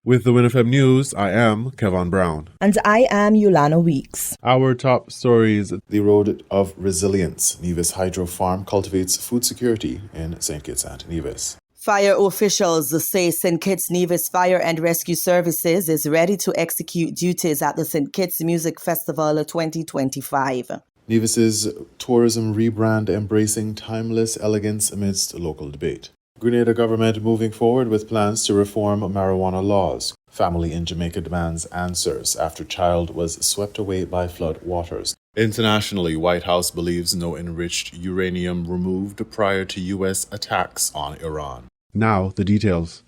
With the WINN FM News, I am Kevin Brown. And I am Yolana Weeks. Our top stories: the road of resilience. Nevis Hydro Farm cultivates food security in St. Kitts and Nevis. Fire officials say St. Kitts Nevis Fire and Rescue Services is ready to execute duties at the St. Kitts Music Festival 2025. Nevis's tourism rebrand embracing timeless elegance amidst local debate. Grenada government moving forward with plans to reform marijuana laws. Family in Jamaica demands answers after child was swept away by flood waters. Internationally, White House believes no enriched uranium removed prior to U.S. attacks on Iran. Now, the details.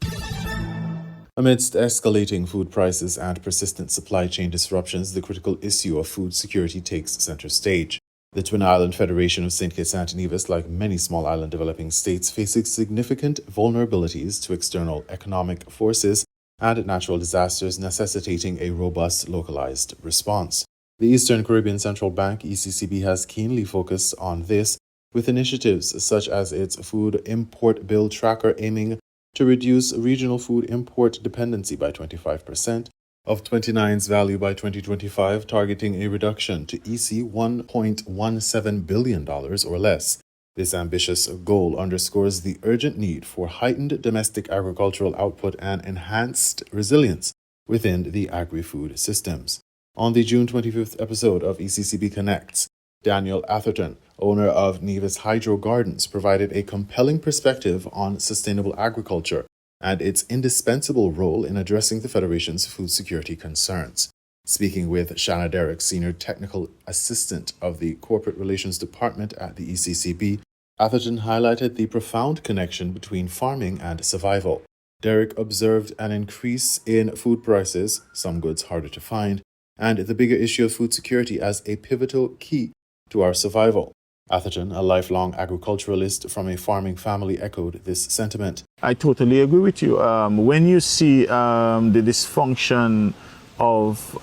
Amidst escalating food prices and persistent supply chain disruptions, the critical issue of food security takes center stage. The Twin Island Federation of St. Kitts and Nevis, like many small island developing states, faces significant vulnerabilities to external economic forces and natural disasters, necessitating a robust, localized response. The Eastern Caribbean Central Bank, ECCB, has keenly focused on this, with initiatives such as its Food Import Bill Tracker aiming to reduce regional food import dependency by 25%, of 29's value by 2025, targeting a reduction to EC $1.17 billion or less. This ambitious goal underscores the urgent need for heightened domestic agricultural output and enhanced resilience within the agri-food systems. On the June 25th episode of ECCB Connects, Daniel Atherton, owner of Nevis Hydro Gardens, provided a compelling perspective on sustainable agriculture and its indispensable role in addressing the Federation's food security concerns. Speaking with Shanna Derrick, Senior Technical Assistant of the Corporate Relations Department at the ECCB, Atherton highlighted the profound connection between farming and survival. Derrick observed an increase in food prices, some goods harder to find, and the bigger issue of food security as a pivotal key to our survival. Atherton, a lifelong agriculturalist from a farming family, echoed this sentiment. I totally agree with you. When you see the dysfunction of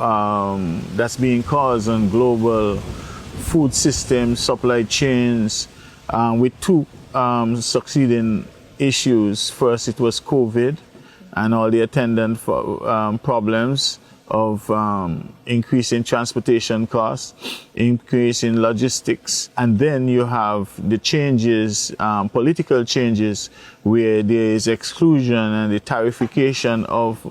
that's being caused on global food systems, supply chains, with two succeeding issues. First, it was COVID and all the attendant problems of increase in transportation costs, increase in logistics, and then you have the changes, political changes, where there is exclusion and the tarification of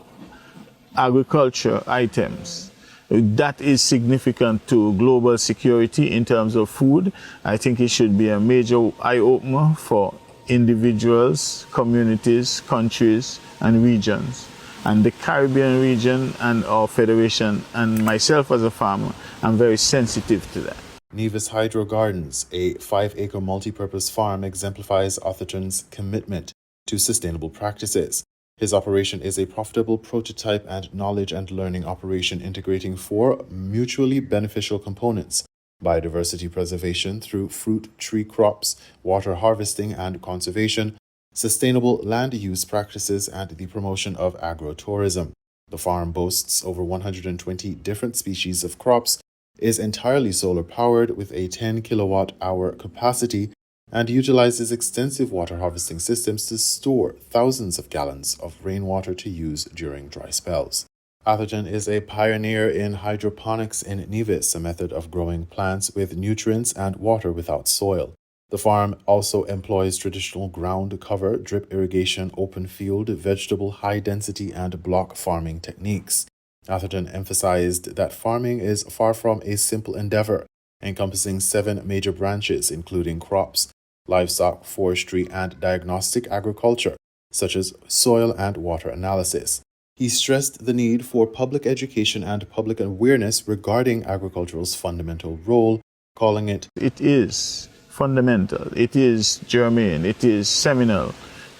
agriculture items. That is significant to global security in terms of food. I think it should be a major eye-opener for individuals, communities, countries, and regions. And the Caribbean region and our federation and myself as a farmer, I'm very sensitive to that. Nevis Hydro Gardens, a 5-acre multi-purpose farm, exemplifies Atherton's commitment to sustainable practices. His operation is a profitable prototype and knowledge and learning operation integrating 4 mutually beneficial components: biodiversity preservation through fruit tree crops, water harvesting and conservation, sustainable land use practices, and the promotion of agrotourism. The farm boasts over 120 different species of crops, is entirely solar-powered with a 10 kilowatt-hour capacity, and utilizes extensive water harvesting systems to store thousands of gallons of rainwater to use during dry spells. Atherton is a pioneer in hydroponics in Nevis, a method of growing plants with nutrients and water without soil. The farm also employs traditional ground cover, drip irrigation, open field, vegetable high density, and block farming techniques. Atherton emphasized that farming is far from a simple endeavor, encompassing 7 major branches, including crops, livestock, forestry, and diagnostic agriculture, such as soil and water analysis. He stressed the need for public education and public awareness regarding agriculture's fundamental role, calling it, "It is fundamental, it is germane, it is seminal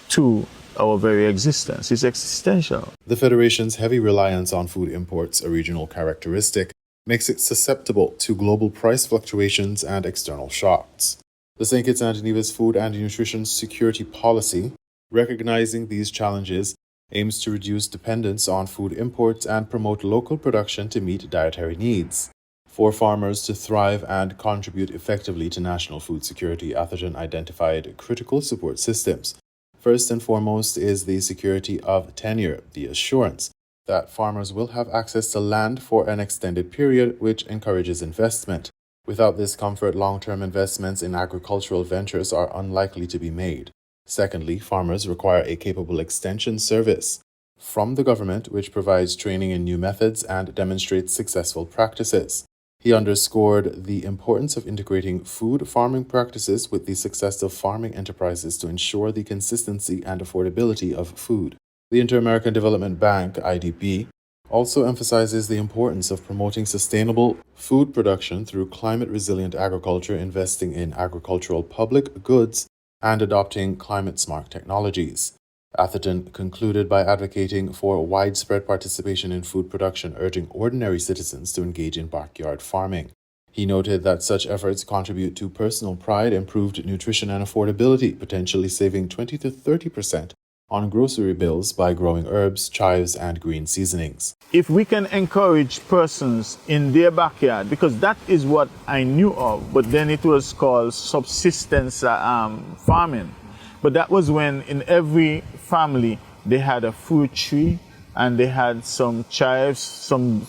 to our very existence. It's existential." The Federation's heavy reliance on food imports, a regional characteristic, makes it susceptible to global price fluctuations and external shocks. The St. Kitts and Nevis Food and Nutrition Security Policy, recognizing these challenges, aims to reduce dependence on food imports and promote local production to meet dietary needs. For farmers to thrive and contribute effectively to national food security, Atherton identified critical support systems. First and foremost is the security of tenure, the assurance that farmers will have access to land for an extended period, which encourages investment. Without this comfort, long-term investments in agricultural ventures are unlikely to be made. Secondly, farmers require a capable extension service from the government, which provides training in new methods and demonstrates successful practices. He underscored the importance of integrating food farming practices with the success of farming enterprises to ensure the consistency and affordability of food. The Inter-American Development Bank, IDB, also emphasizes the importance of promoting sustainable food production through climate-resilient agriculture, investing in agricultural public goods, and adopting climate-smart technologies. Atherton concluded by advocating for widespread participation in food production, urging ordinary citizens to engage in backyard farming. He noted that such efforts contribute to personal pride, improved nutrition, and affordability, potentially saving 20 to 30% on grocery bills by growing herbs, chives, and green seasonings. If we can encourage persons in their backyard, because that is what I knew of, but then it was called subsistence farming. But that was when in every family they had a fruit tree and they had some chives, some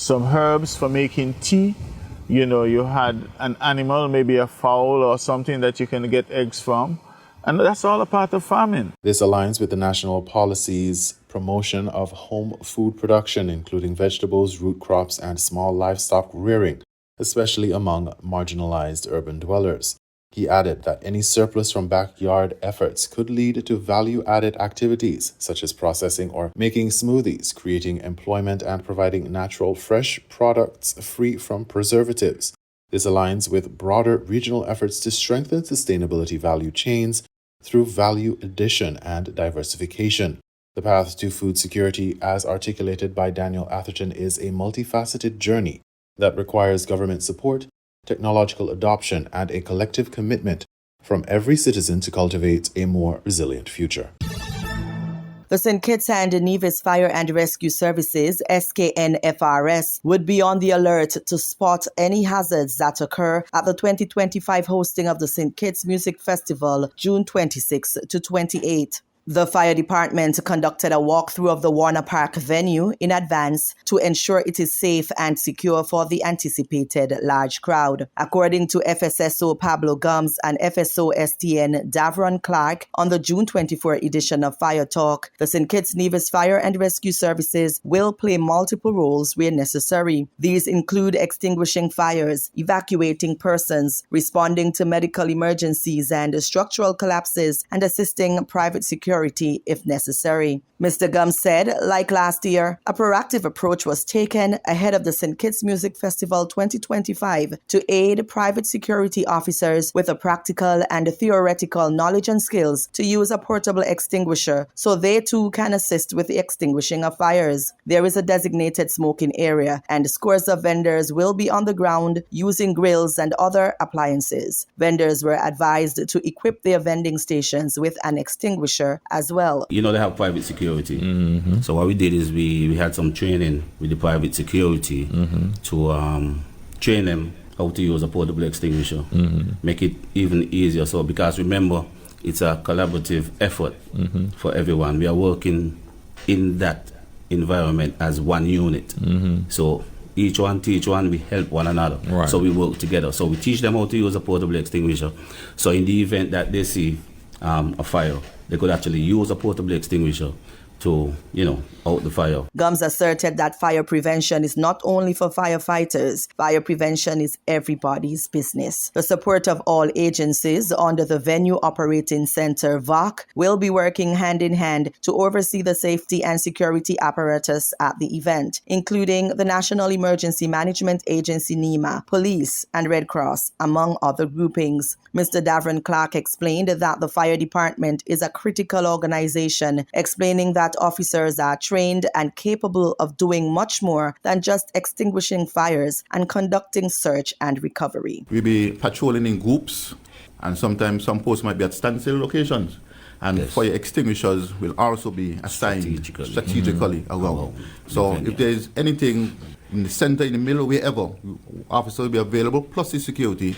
herbs for making tea. You know, you had an animal, maybe a fowl or something that you can get eggs from. And that's all a part of farming. This aligns with the national policy's promotion of home food production, including vegetables, root crops, and small livestock rearing, especially among marginalized urban dwellers. He added that any surplus from backyard efforts could lead to value-added activities, such as processing or making smoothies, creating employment, and providing natural, fresh products free from preservatives. This aligns with broader regional efforts to strengthen sustainability value chains through value addition and diversification. The path to food security, as articulated by Daniel Atherton, is a multifaceted journey that requires government support, technological adoption, and a collective commitment from every citizen to cultivate a more resilient future. The St. Kitts and Nevis Fire and Rescue Services, SKNFRS, would be on the alert to spot any hazards that occur at the 2025 hosting of the St. Kitts Music Festival, June 26 to 28. The fire department conducted a walkthrough of the Warner Park venue in advance to ensure it is safe and secure for the anticipated large crowd. According to FSSO Pablo Gums and FSO STN Davron Clark, on the June 24 edition of Fire Talk, the St. Kitts Nevis Fire and Rescue Services will play multiple roles where necessary. These include extinguishing fires, evacuating persons, responding to medical emergencies and structural collapses, and assisting private security if necessary. Mr. Gums said, like last year, a proactive approach was taken ahead of the St. Kitts Music Festival 2025 to aid private security officers with a practical and theoretical knowledge and skills to use a portable extinguisher so they too can assist with the extinguishing of fires. There is a designated smoking area and scores of vendors will be on the ground using grills and other appliances. Vendors were advised to equip their vending stations with an extinguisher as well. You know, they have private security. Mm-hmm. So what we did is we had some training with the private security to train them how to use a portable extinguisher, make it even easier. So because remember, it's a collaborative effort for everyone. We are working in that environment as one unit. So each one teach one, we help one another. Right. So we work together. So we teach them how to use a portable extinguisher. So in the event that they see a fire, they could actually use a portable extinguisher to, out the fire. Gums asserted that fire prevention is not only for firefighters. Fire prevention is everybody's business. The support of all agencies under the Venue Operating Center, VOC, will be working hand in hand to oversee the safety and security apparatus at the event, including the National Emergency Management Agency, NEMA, police, and Red Cross, among other groupings. Mr. Davron Clark explained that the fire department is a critical organization, explaining that officers are trained and capable of doing much more than just extinguishing fires and conducting search and recovery. We'll be patrolling in groups, and sometimes some posts might be at standstill locations. And fire extinguishers will also be assigned strategically around. So if there is anything in the center, in the middle, wherever, officers will be available, plus the security,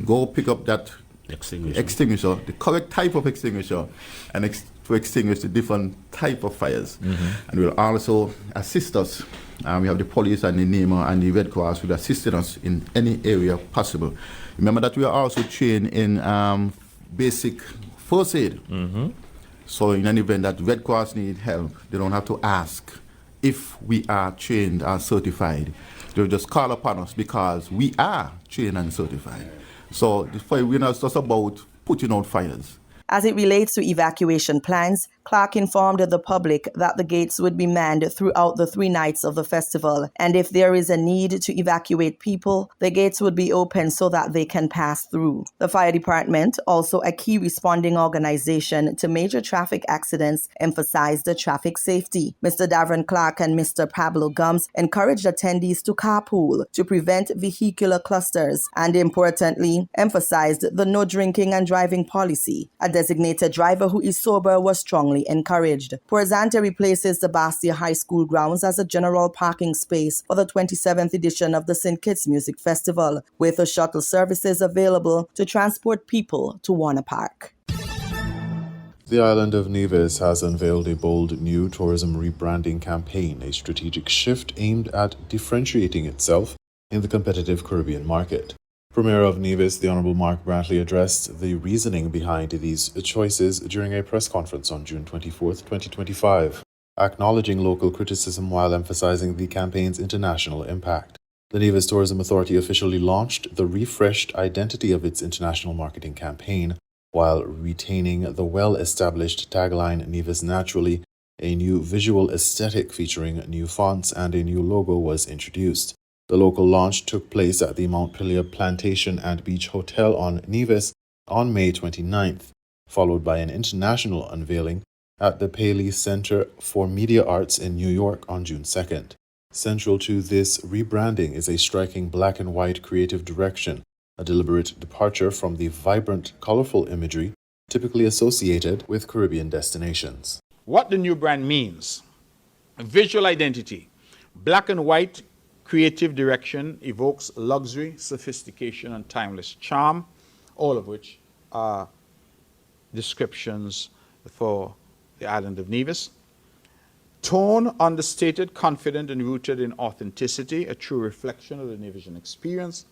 go pick up that extinguisher, the correct type of extinguisher, and to extinguish the different type of fires. And will also assist us. We have the police and the NEMA and the Red Cross will assist us in any area possible. Remember that we are also trained in basic first aid. So in an event that Red Cross need help, they don't have to ask if we are trained or certified. They'll just call upon us because we are trained and certified. So the fire, we're not just about putting out fires. As it relates to evacuation plans, Clark informed the public that the gates would be manned throughout the 3 nights of the festival, and if there is a need to evacuate people, the gates would be open so that they can pass through. The fire department, also a key responding organization to major traffic accidents, emphasized the traffic safety. Mr. Davron Clark and Mr. Pablo Gums encouraged attendees to carpool to prevent vehicular clusters and, importantly, emphasized the no drinking and driving policy. A designated driver who is sober was strongly encouraged. Port Zante replaces the Bastia High School grounds as a general parking space for the 27th edition of the St. Kitts Music Festival, with the shuttle services available to transport people to Warner Park. The island of Nevis has unveiled a bold new tourism rebranding campaign, a strategic shift aimed at differentiating itself in the competitive Caribbean market. Premier of Nevis, the Honourable Mark Brantley, addressed the reasoning behind these choices during a press conference on June 24, 2025, acknowledging local criticism while emphasizing the campaign's international impact. The Nevis Tourism Authority officially launched the refreshed identity of its international marketing campaign while retaining the well-established tagline Nevis Naturally. A new visual aesthetic featuring new fonts and a new logo was introduced. The local launch took place at the Montpelier Plantation and Beach Hotel on Nevis on May 29th, followed by an international unveiling at the Paley Center for Media Arts in New York on June 2nd. Central to this rebranding is a striking black and white creative direction, a deliberate departure from the vibrant, colorful imagery typically associated with Caribbean destinations. What the new brand means: visual identity, black and white creative direction evokes luxury, sophistication, and timeless charm, all of which are descriptions for the island of Nevis. Tone, understated, confident, and rooted in authenticity, a true reflection of the Nevisian experience.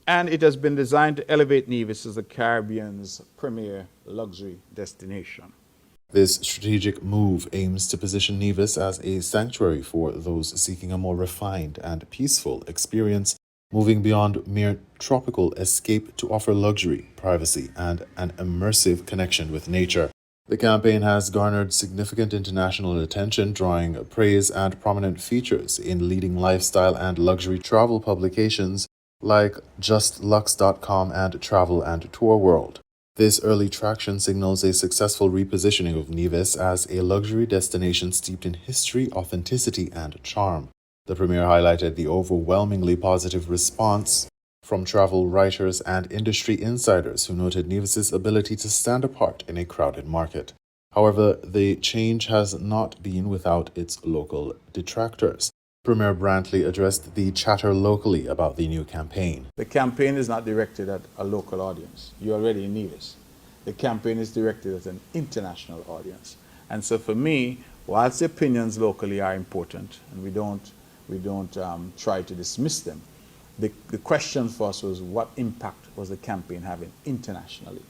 And it has been designed to elevate Nevis as the Caribbean's premier luxury destination. This strategic move aims to position Nevis as a sanctuary for those seeking a more refined and peaceful experience, moving beyond mere tropical escape to offer luxury, privacy, and an immersive connection with nature. The campaign has garnered significant international attention, drawing praise and prominent features in leading lifestyle and luxury travel publications like JustLux.com and Travel and Tour World. This early traction signals a successful repositioning of Nevis as a luxury destination steeped in history, authenticity, and charm. The premier highlighted the overwhelmingly positive response from travel writers and industry insiders who noted Nevis's ability to stand apart in a crowded market. However, the change has not been without its local detractors. Premier Brantley addressed the chatter locally about the new campaign. The campaign is not directed at a local audience. You're already in Nevis. The campaign is directed at an international audience. And so for me, whilst the opinions locally are important, and we don't try to dismiss them, the question for us was, what impact was the campaign having internationally?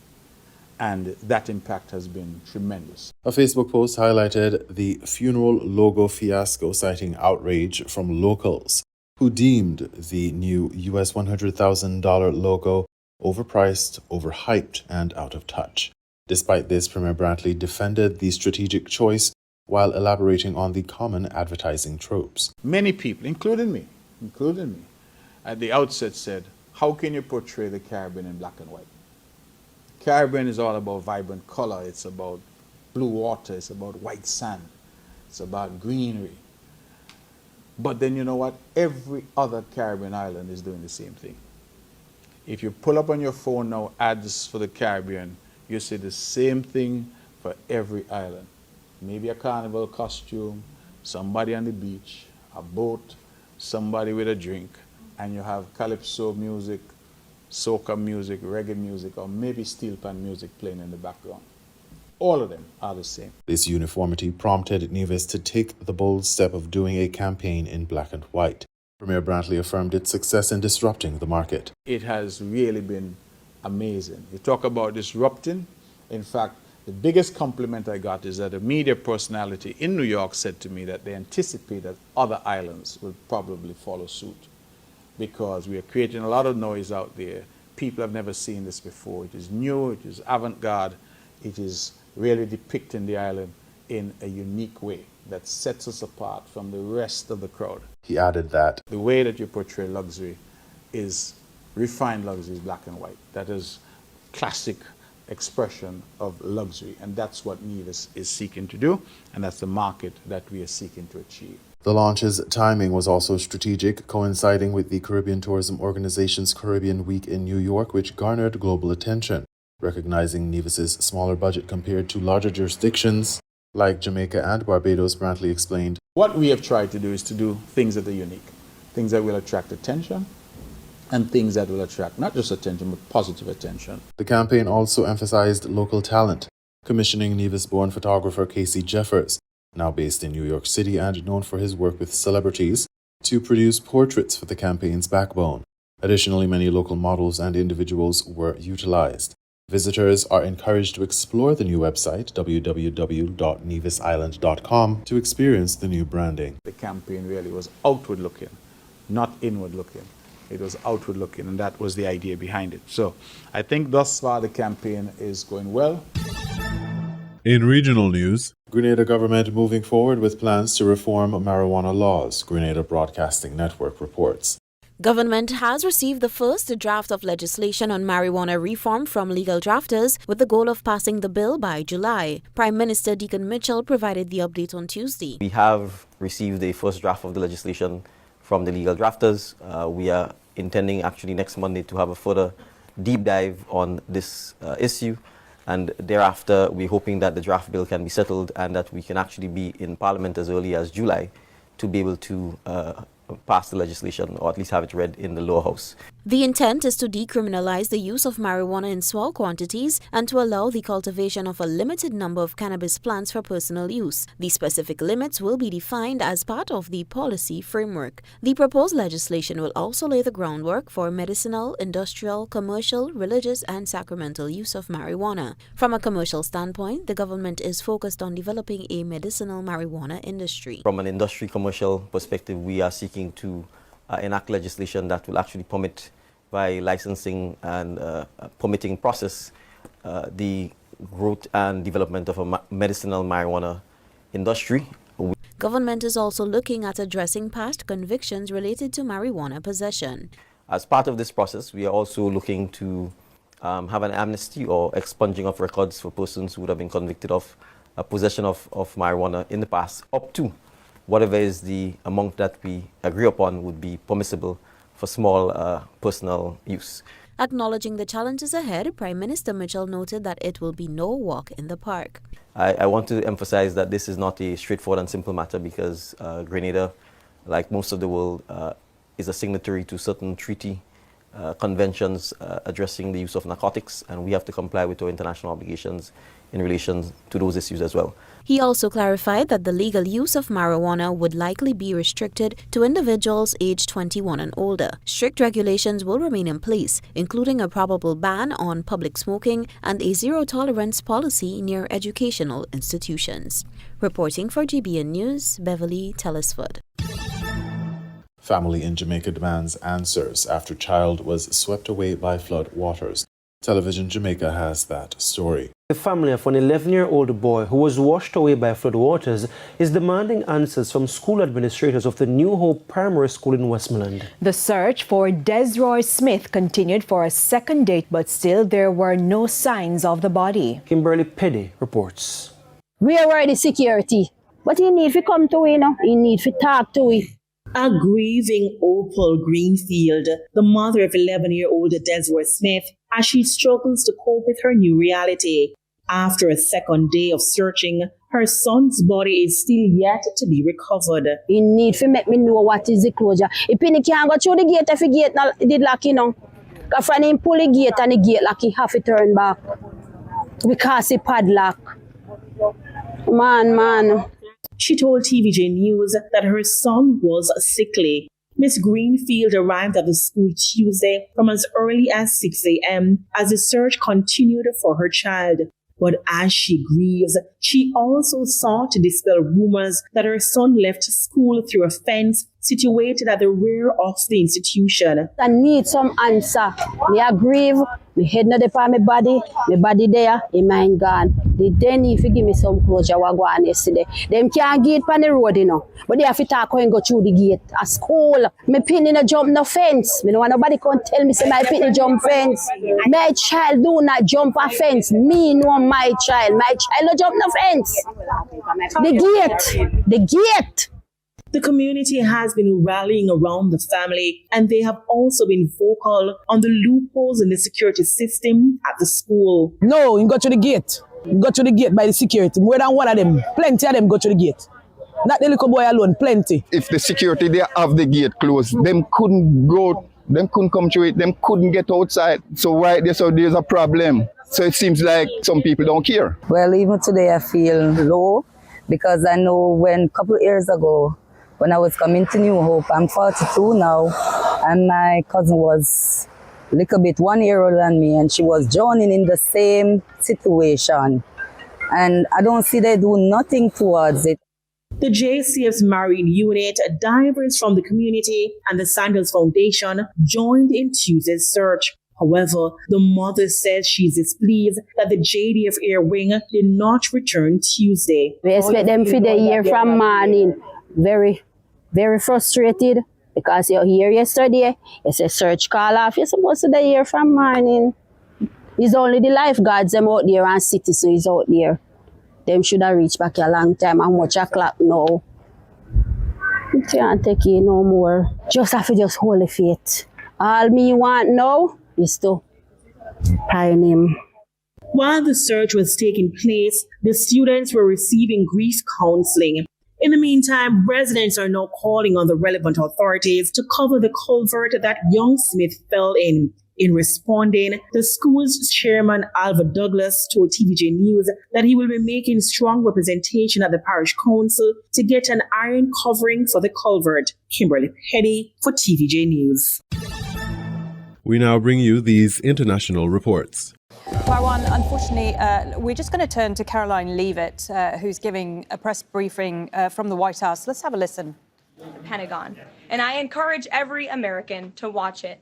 And that impact has been tremendous. A Facebook post highlighted the funeral logo fiasco, citing outrage from locals who deemed the new US $100,000 logo overpriced, overhyped, and out of touch. Despite this, Premier Brantley defended the strategic choice while elaborating on the common advertising tropes. Many people, including me, at the outset said, how can you portray the Caribbean in black and white? Caribbean is all about vibrant color. It's about blue water. It's about white sand. It's about greenery. But then you know what? Every other Caribbean island is doing the same thing. If you pull up on your phone now ads for the Caribbean, you see the same thing for every island. Maybe a carnival costume, somebody on the beach, a boat, somebody with a drink, and you have calypso music, soca music, reggae music, or maybe steel pan music playing in the background. All of them are the same. This uniformity prompted Nevis to take the bold step of doing a campaign in black and white. Premier Brantley affirmed its success in disrupting the market. It has really been amazing. You talk about disrupting. In fact, the biggest compliment I got is that a media personality in New York said to me that they anticipate that other islands will probably follow suit because we are creating a lot of noise out there. People have never seen this before. It is new, it is avant-garde, it is really depicting the island in a unique way that sets us apart from the rest of the crowd. He added that the way that you portray luxury is refined luxury, is black and white. That is classic expression of luxury, and that's what Nevis is seeking to do, and that's the market that we are seeking to achieve. the launch's timing was also strategic, coinciding with the Caribbean Tourism Organization's Caribbean Week in New York, which garnered global attention, recognizing Nevis's smaller budget compared to larger jurisdictions like Jamaica and Barbados. Brantley explained, "What we have tried to do is to do things that are unique, things that will attract attention, and things that will attract not just attention, but positive attention." The campaign also emphasized local talent, commissioning Nevis-born photographer Casey Jeffers, now based in New York City and known for his work with celebrities, to produce portraits for the campaign's backbone. Additionally, many local models and individuals were utilized. Visitors are encouraged to explore the new website, www.nevisisland.com, to experience the new branding. The campaign really was outward looking, not inward looking. It was outward looking, and that was the idea behind it. So I think thus far the campaign is going well. In regional news, Grenada government moving forward with plans to reform marijuana laws, Grenada Broadcasting Network reports. Government has received the first draft of legislation on marijuana reform from legal drafters with the goal of passing the bill by July. Prime Minister Deacon Mitchell provided the update on Tuesday. We have received the first draft of the legislation from the legal drafters. We are intending actually next Monday to have a further deep dive on this issue, and thereafter we're hoping that the draft bill can be settled and that we can actually be in Parliament as early as July to be able to pass the legislation, or at least have it read in the lower house. The intent is to decriminalize the use of marijuana in small quantities and to allow the cultivation of a limited number of cannabis plants for personal use. The specific limits will be defined as part of the policy framework. The proposed legislation will also lay the groundwork for medicinal, industrial, commercial, religious, and sacramental use of marijuana. From a commercial standpoint, the government is focused on developing a medicinal marijuana industry. From an industry commercial perspective, we are seeking to enact legislation that will actually permit, by licensing and permitting process, the growth and development of a medicinal marijuana industry. Government is also looking at addressing past convictions related to marijuana possession. As part of this process, we are also looking to have an amnesty or expunging of records for persons who would have been convicted of possession of marijuana in the past, up to whatever is the amount that we agree upon would be permissible for small personal use. Acknowledging the challenges ahead, Prime Minister Mitchell noted that it will be no walk in the park. I want to emphasize that this is not a straightforward and simple matter, because Grenada, like most of the world, is a signatory to certain treaty conventions addressing the use of narcotics, and we have to comply with our international obligations in relation to those issues as well. He also clarified that the legal use of marijuana would likely be restricted to individuals aged 21 and older. Strict regulations will remain in place, including a probable ban on public smoking and a zero-tolerance policy near educational institutions. Reporting for GBN News, Beverly Telesford. Family in Jamaica demands answers after child was swept away by flood waters. Television Jamaica has that story. The family of an 11-year-old boy who was washed away by flood waters is demanding answers from school administrators of the New Hope Primary School in Westmoreland. The search for Desroy Smith continued for a second date, but still there were no signs of the body. Kimberly Peddy reports. Where were the security? But he need to come to we, no? He need to talk to we. A grieving Opal Greenfield, the mother of 11-year-old Desroy Smith, as she struggles to cope with her new reality. After a second day of searching, her son's body is still yet to be recovered. He need to make me know what is the closure. If he can't go through the gate, if the gate did lock, you know. Because when him pull the gate and the gate lock, he have to turn back. Because he padlock. Man. She told TVJ News that her son was sickly. Miss Greenfield arrived at the school Tuesday from as early as 6 a.m. as the search continued for her child. But as she grieves, she also sought to dispel rumors that her son left school through a fence situated at the rear of the institution. I need some answer. Me I grieve, me head not upon my body there, my mind gone. They then if you give me some closure what go on yesterday. Them can't get on the road, you know. But they have to talk and go through the gate. At school, me pin in a jump no fence. Me no want nobody can tell me say my pin in jump fence. My child do not jump a fence. Me know my child. My child no jump no fence. The gate. The community has been rallying around the family, and they have also been vocal on the loopholes in the security system at the school. No, you go to the gate. You go to the gate by the security. More than one of them. Plenty of them go to the gate. Not the little boy alone, plenty. If the security they have the gate closed, them couldn't go, them couldn't come through it, them couldn't get outside. So right there, so there's a problem. So it seems like some people don't care. Well, even today I feel low because I know when a couple of years ago, when I was coming to New Hope, I'm 42 now, and my cousin was a little bit 1 year older than me, and she was drowning in the same situation. And I don't see they do nothing towards it. The JCF's Marine Unit, divers from the community, and the Sandals Foundation joined in Tuesday's search. However, the mother says she's displeased that the JDF Air Wing did not return Tuesday. We expect them for the year from morning. Very frustrated because you're here yesterday, it's a search call off. You're supposed to be here from morning. It's only the lifeguards them out there and citizens out there. Them should have reached back a long time. How much o'clock now? You can't take it no more. Just have to just hold the faith. All me want now is to find him. While the search was taking place, the students were receiving grief counseling. In the meantime, residents are now calling on the relevant authorities to cover the culvert that young Smith fell in. In responding, the school's chairman, Alva Douglas, told TVJ News that he will be making strong representation at the parish council to get an iron covering for the culvert. Kimberly Petty for TVJ News. We now bring you these international reports. Marwan, unfortunately, we're just going to turn to Caroline Leavitt, who's giving a press briefing from the White House. Let's have a listen. The Pentagon, and I encourage every American to watch it.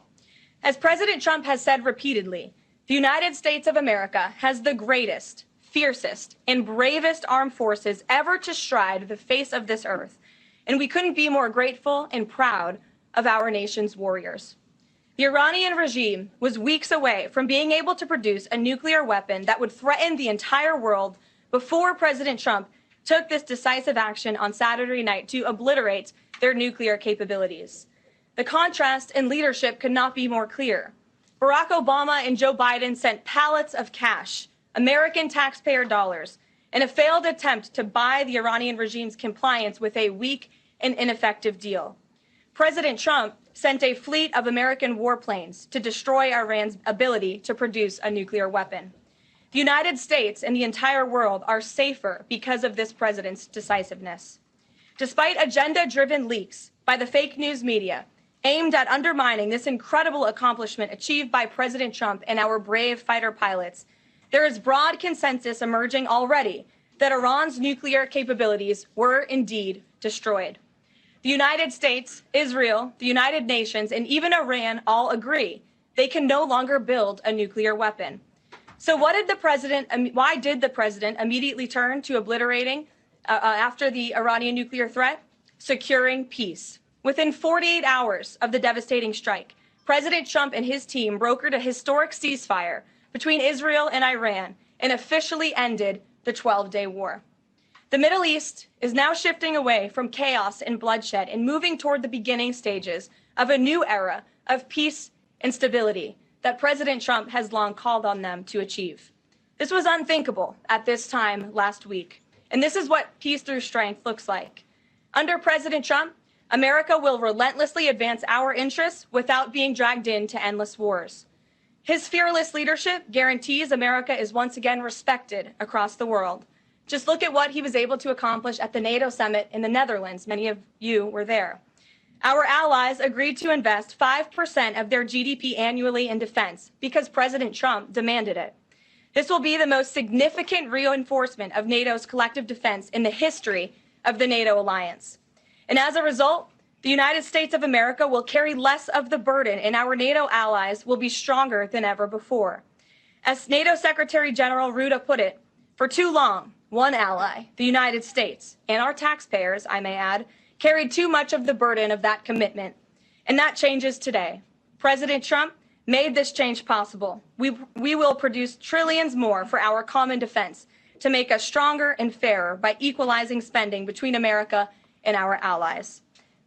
As President Trump has said repeatedly, the United States of America has the greatest, fiercest, and bravest armed forces ever to stride the face of this earth, and we couldn't be more grateful and proud of our nation's warriors. The Iranian regime was weeks away from being able to produce a nuclear weapon that would threaten the entire world before President Trump took this decisive action on Saturday night to obliterate their nuclear capabilities. The contrast in leadership could not be more clear. Barack Obama and Joe Biden sent pallets of cash, American taxpayer dollars, in a failed attempt to buy the Iranian regime's compliance with a weak and ineffective deal. President Trump sent a fleet of American warplanes to destroy Iran's ability to produce a nuclear weapon. The United States and the entire world are safer because of this president's decisiveness. Despite agenda-driven leaks by the fake news media aimed at undermining this incredible accomplishment achieved by President Trump and our brave fighter pilots, there is broad consensus emerging already that Iran's nuclear capabilities were indeed destroyed. The United States, Israel, the United Nations, and even Iran all agree they can no longer build a nuclear weapon. So why did the president immediately turn to obliterating after the Iranian nuclear threat? Securing peace. Within 48 hours of the devastating strike, President Trump and his team brokered a historic ceasefire between Israel and Iran and officially ended the 12-day war. The Middle East is now shifting away from chaos and bloodshed and moving toward the beginning stages of a new era of peace and stability that President Trump has long called on them to achieve. This was unthinkable at this time last week, and this is what peace through strength looks like. Under President Trump, America will relentlessly advance our interests without being dragged into endless wars. His fearless leadership guarantees America is once again respected across the world. Just look at what he was able to accomplish at the NATO summit in the Netherlands. Many of you were there. Our allies agreed to invest 5% of their GDP annually in defense because President Trump demanded it. This will be the most significant reinforcement of NATO's collective defense in the history of the NATO alliance. And as a result, the United States of America will carry less of the burden, and our NATO allies will be stronger than ever before. As NATO Secretary General Rutte put it, for too long, one ally, the United States, and our taxpayers, I may add, carried too much of the burden of that commitment. And that changes today. President Trump made this change possible. We will produce trillions more for our common defense to make us stronger and fairer by equalizing spending between America and our allies.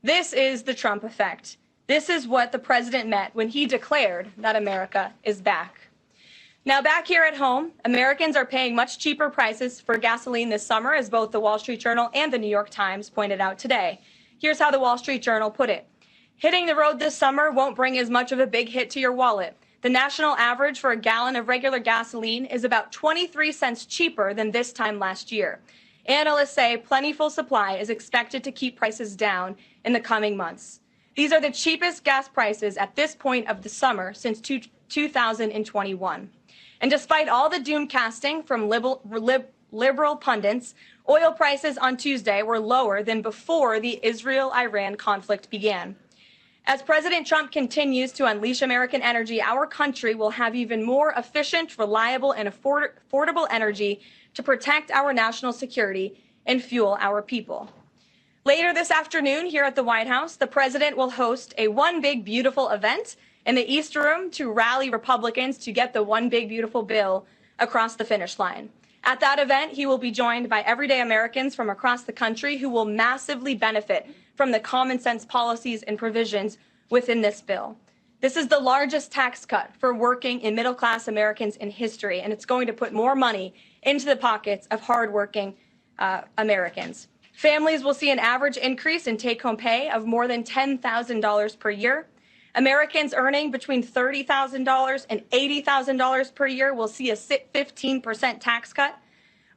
This is the Trump effect. This is what the president meant when he declared that America is back. Now, back here at home, Americans are paying much cheaper prices for gasoline this summer, as both the Wall Street Journal and the New York Times pointed out today. Here's how the Wall Street Journal put it. Hitting the road this summer won't bring as much of a big hit to your wallet. The national average for a gallon of regular gasoline is about 23 cents cheaper than this time last year. Analysts say plentiful supply is expected to keep prices down in the coming months. These are the cheapest gas prices at this point of the summer since 2021. And despite all the doom casting from liberal pundits, oil prices on Tuesday were lower than before the Israel-Iran conflict began. As President Trump continues to unleash American energy, our country will have even more efficient, reliable, and affordable energy to protect our national security and fuel our people. Later this afternoon here at the White House, the president will host a One Big Beautiful event in the East Room to rally Republicans to get the One Big Beautiful bill across the finish line. At that event, he will be joined by everyday Americans from across the country who will massively benefit from the common sense policies and provisions within this bill. This is the largest tax cut for working and middle-class Americans in history, and it's going to put more money into the pockets of hardworking Americans. Families will see an average increase in take-home pay of more than $10,000 per year. Americans earning between $30,000 and $80,000 per year will see a 15% tax cut.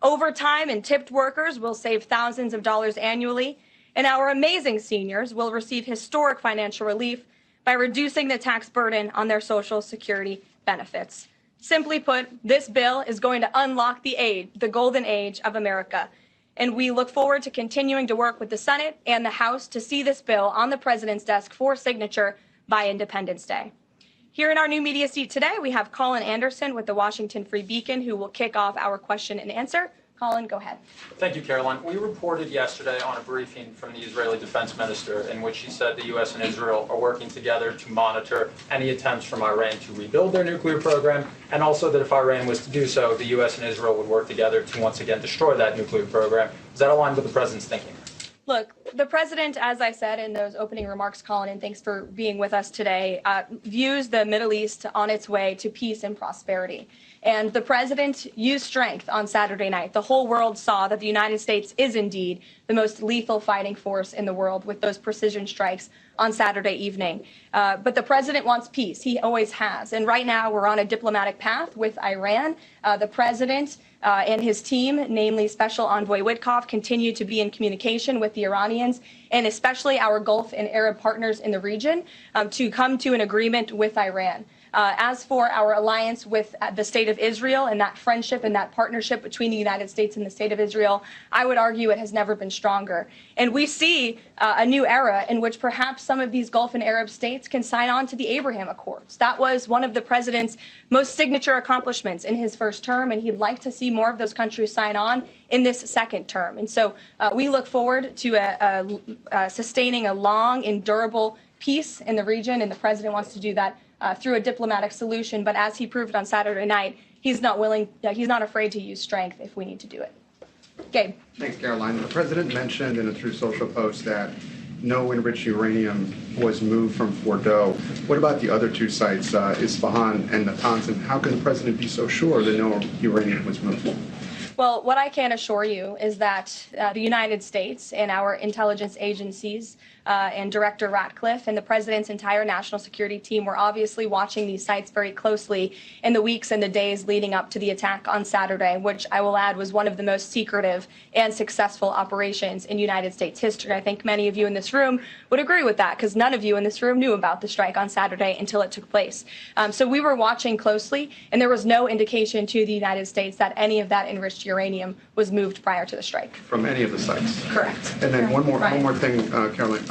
Overtime and tipped workers will save thousands of dollars annually. And our amazing seniors will receive historic financial relief by reducing the tax burden on their Social Security benefits. Simply put, this bill is going to unlock the golden age of America. And we look forward to continuing to work with the Senate and the House to see this bill on the president's desk for signature by Independence Day. Here in our new media seat today, we have Colin Anderson with the Washington Free Beacon, who will kick off our question and answer. Colin, go ahead. Thank you, Caroline. We reported yesterday on a briefing from the Israeli defense minister in which she said the U.S. and Israel are working together to monitor any attempts from Iran to rebuild their nuclear program, and also that if Iran was to do so, the U.S. and Israel would work together to once again destroy that nuclear program. Is that aligned with the president's thinking? Look, the president, as I said in those opening remarks, Colin, and thanks for being with us today, views the Middle East on its way to peace and prosperity. And the president used strength on Saturday night. The whole world saw that the United States is indeed the most lethal fighting force in the world with those precision strikes on Saturday evening. But the president wants peace. He always has. And right now we're on a diplomatic path with Iran. The president and his team, namely Special Envoy Witkoff, continue to be in communication with the Iranians and especially our Gulf and Arab partners in the region to come to an agreement with Iran. As for our alliance with the State of Israel and that friendship and that partnership between the United States and the State of Israel, I would argue it has never been stronger. And we see a new era in which perhaps some of these Gulf and Arab states can sign on to the Abraham Accords. That was one of the president's most signature accomplishments in his first term, and he'd like to see more of those countries sign on in this second term. And so we look forward to sustaining a long and durable peace in the region, and the president wants to do that through a diplomatic solution. But as he proved on Saturday night, he's not afraid to use strength if we need to do it. Gabe. Thanks, Caroline. The president mentioned in a Truth Social post that no enriched uranium was moved from Fordo. What about the other two sites, Isfahan and Natanz? And how can the president be so sure that no uranium was moved? Well, what I can assure you is that the United States and our intelligence agencies and Director Ratcliffe and the President's entire national security team were obviously watching these sites very closely in the weeks and the days leading up to the attack on Saturday, which I will add was one of the most secretive and successful operations in United States history. I think many of you in this room would agree with that because none of you in this room knew about the strike on Saturday until it took place. So we were watching closely, and there was no indication to the United States that any of that enriched uranium was moved prior to the strike. From any of the sites? Correct. And then one more thing, Caroline.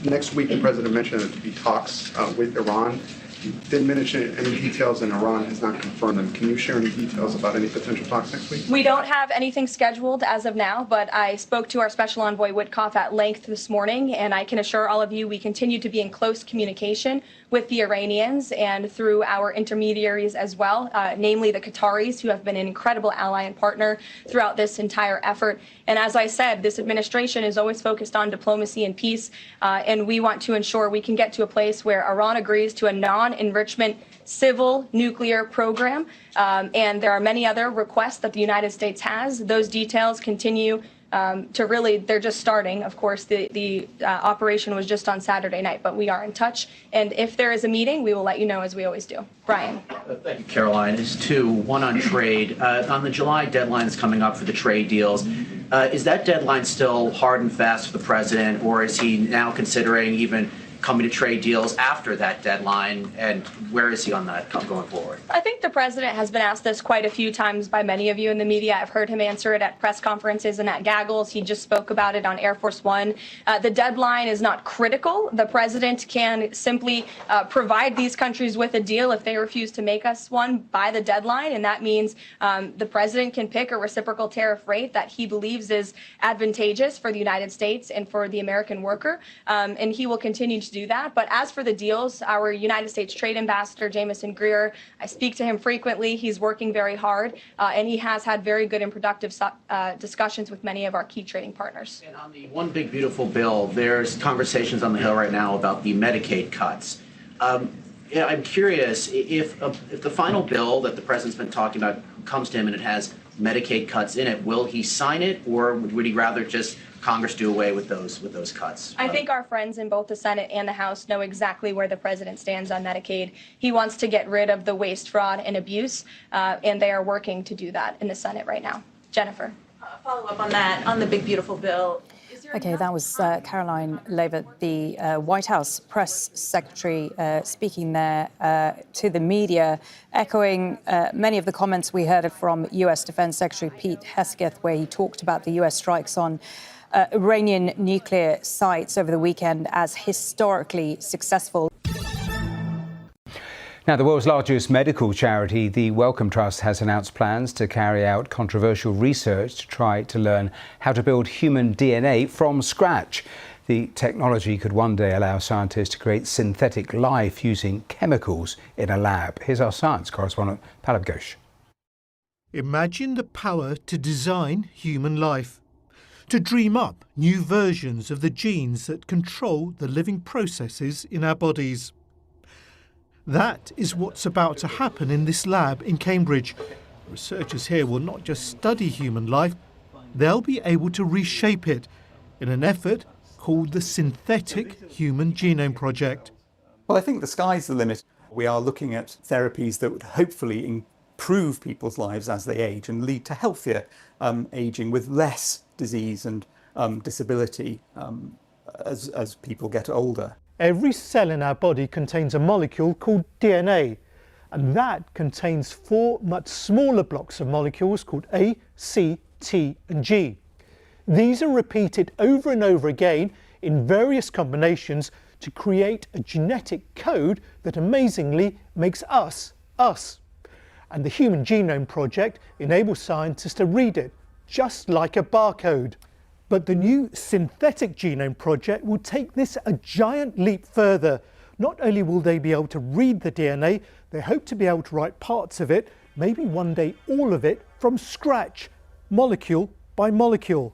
Next week, the president mentioned there to be talks with Iran. He didn't mention any details, and Iran has not confirmed them. Can you share any details about any potential talks next week? We don't have anything scheduled as of now, but I spoke to our Special Envoy Witkoff at length this morning, and I can assure all of you we continue to be in close communication with the Iranians and through our intermediaries as well, namely the Qataris, who have been an incredible ally and partner throughout this entire effort. And as I said, this administration is always focused on diplomacy and peace, and we want to ensure we can get to a place where Iran agrees to a non-enrichment civil nuclear program. And there are many other requests that the United States has. Those details continue to really, they're just starting. Of course, the operation was just on Saturday night, but we are in touch. And if there is a meeting, we will let you know, as we always do. Brian. Thank you, Caroline. Is two, one on trade. On the July deadline that's coming up for the trade deals, is that deadline still hard and fast for the president, or is he now considering even coming to trade deals after that deadline, and where is he on that going forward? I think the president has been asked this quite a few times by many of you in the media. I've heard him answer it at press conferences and at gaggles. He just spoke about it on Air Force One. The deadline is not critical. The president can simply provide these countries with a deal if they refuse to make us one by the deadline, and that means the president can pick a reciprocal tariff rate that he believes is advantageous for the United States and for the American worker, and he will continue to do that. But as for the deals, our United States Trade Ambassador, Jameson Greer, I speak to him frequently. He's working very hard, and he has had very good and productive discussions with many of our key trading partners. And on the One Big Beautiful Bill, there's conversations on the Hill right now about the Medicaid cuts. I'm curious if the final bill that the president's been talking about comes to him and it has Medicaid cuts in it, will he sign it, or would he rather just Congress do away with those cuts? I think our friends in both the Senate and the House know exactly where the president stands on Medicaid. He wants to get rid of the waste, fraud, and abuse, and they are working to do that in the Senate right now. Jennifer. Follow up on that, on the Big Beautiful Bill. OK, that was Caroline Leavitt, the White House press secretary, speaking there to the media, echoing many of the comments we heard from U.S. Defense Secretary Pete Hegseth, where he talked about the U.S. strikes on Iranian nuclear sites over the weekend as historically successful. Now, the world's largest medical charity, the Wellcome Trust, has announced plans to carry out controversial research to try to learn how to build human DNA from scratch. The technology could one day allow scientists to create synthetic life using chemicals in a lab. Here's our science correspondent, Pallab Ghosh. Imagine the power to design human life, to dream up new versions of the genes that control the living processes in our bodies. That is what's about to happen in this lab in Cambridge. Researchers here will not just study human life, they'll be able to reshape it in an effort called the Synthetic Human Genome Project. Well, I think the sky's the limit. We are looking at therapies that would hopefully improve people's lives as they age and lead to healthier aging with less disease and disability as people get older. Every cell in our body contains a molecule called DNA, and that contains 4 much smaller blocks of molecules called A, C, T and G. These are repeated over and over again in various combinations to create a genetic code that amazingly makes us, us. And the Human Genome Project enables scientists to read it, just like a barcode. But the new Synthetic Genome Project will take this a giant leap further. Not only will they be able to read the DNA, they hope to be able to write parts of it, maybe one day all of it, from scratch, molecule by molecule.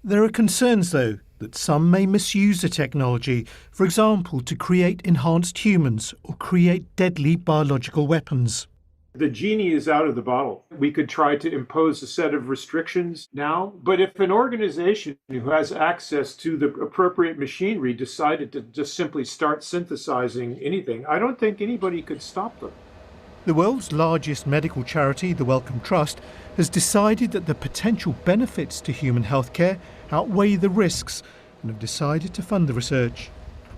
There are concerns, though, that some may misuse the technology, for example, to create enhanced humans or create deadly biological weapons. The genie is out of the bottle. We could try to impose a set of restrictions now, but if an organization who has access to the appropriate machinery decided to just simply start synthesizing anything, I don't think anybody could stop them. The world's largest medical charity, the Wellcome Trust, has decided that the potential benefits to human healthcare outweigh the risks and have decided to fund the research.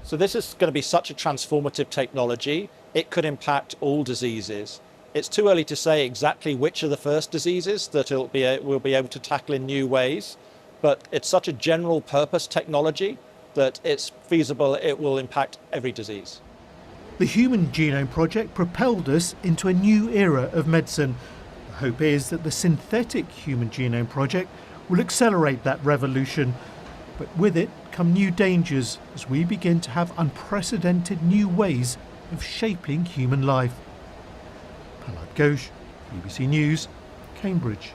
So this is going to be such a transformative technology. It could impact all diseases. It's too early to say exactly which are the first diseases that we'll be able to tackle in new ways, but it's such a general purpose technology that it's feasible it will impact every disease. The Human Genome Project propelled us into a new era of medicine. The hope is that the Synthetic Human Genome Project will accelerate that revolution, but with it come new dangers as we begin to have unprecedented new ways of shaping human life. Prahlad Ghosh, BBC News, Cambridge.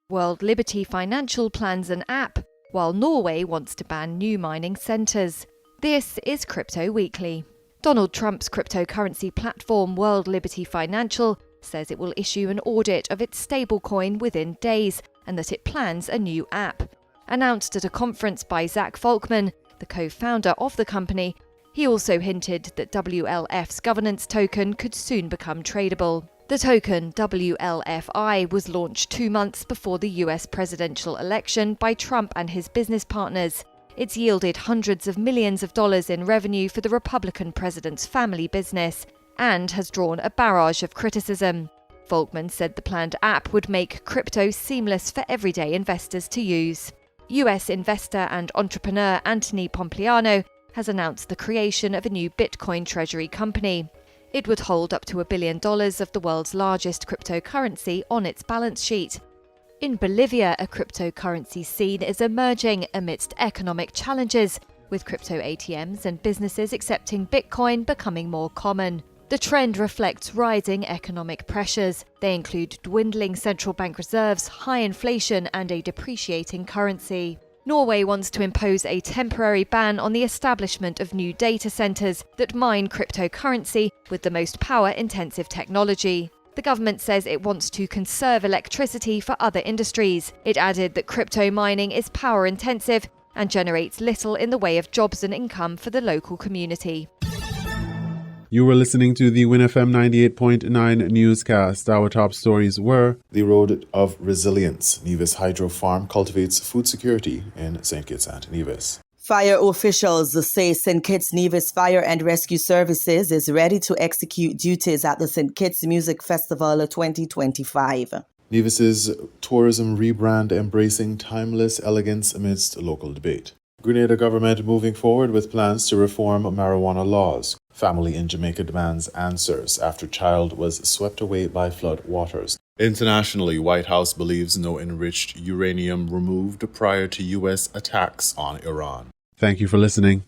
World Liberty Financial plans an app, while Norway wants to ban new mining centres. This is Crypto Weekly. Donald Trump's cryptocurrency platform World Liberty Financial says it will issue an audit of its stablecoin within days and that it plans a new app. Announced at a conference by Zach Folkman, the co-founder of the company, he also hinted that WLF's governance token could soon become tradable. The token, WLFI, was launched 2 months before the US presidential election by Trump and his business partners. It's yielded hundreds of millions of dollars in revenue for the Republican president's family business and has drawn a barrage of criticism. Folkman said the planned app would make crypto seamless for everyday investors to use. US investor and entrepreneur Anthony Pompliano has announced the creation of a new Bitcoin treasury company. It would hold up to $1 billion of the world's largest cryptocurrency on its balance sheet. In Bolivia, a cryptocurrency scene is emerging amidst economic challenges, with crypto ATMs and businesses accepting Bitcoin becoming more common. The trend reflects rising economic pressures. They include dwindling central bank reserves, high inflation, and a depreciating currency. Norway wants to impose a temporary ban on the establishment of new data centres that mine cryptocurrency with the most power-intensive technology. The government says it wants to conserve electricity for other industries. It added that crypto mining is power-intensive and generates little in the way of jobs and income for the local community. You were listening to the WINN FM 98.9 newscast. Our top stories were: The Road of Resilience. Nevis Hydro Farm cultivates food security in St. Kitts and Nevis. Fire officials say St. Kitts Nevis Fire and Rescue Services is ready to execute duties at the St. Kitts Music Festival 2025. Nevis's tourism rebrand embracing timeless elegance amidst local debate. Grenada government moving forward with plans to reform marijuana laws. Family in Jamaica demands answers after child was swept away by flood waters. Internationally, White House believes no enriched uranium removed prior to U.S. attacks on Iran. Thank you for listening.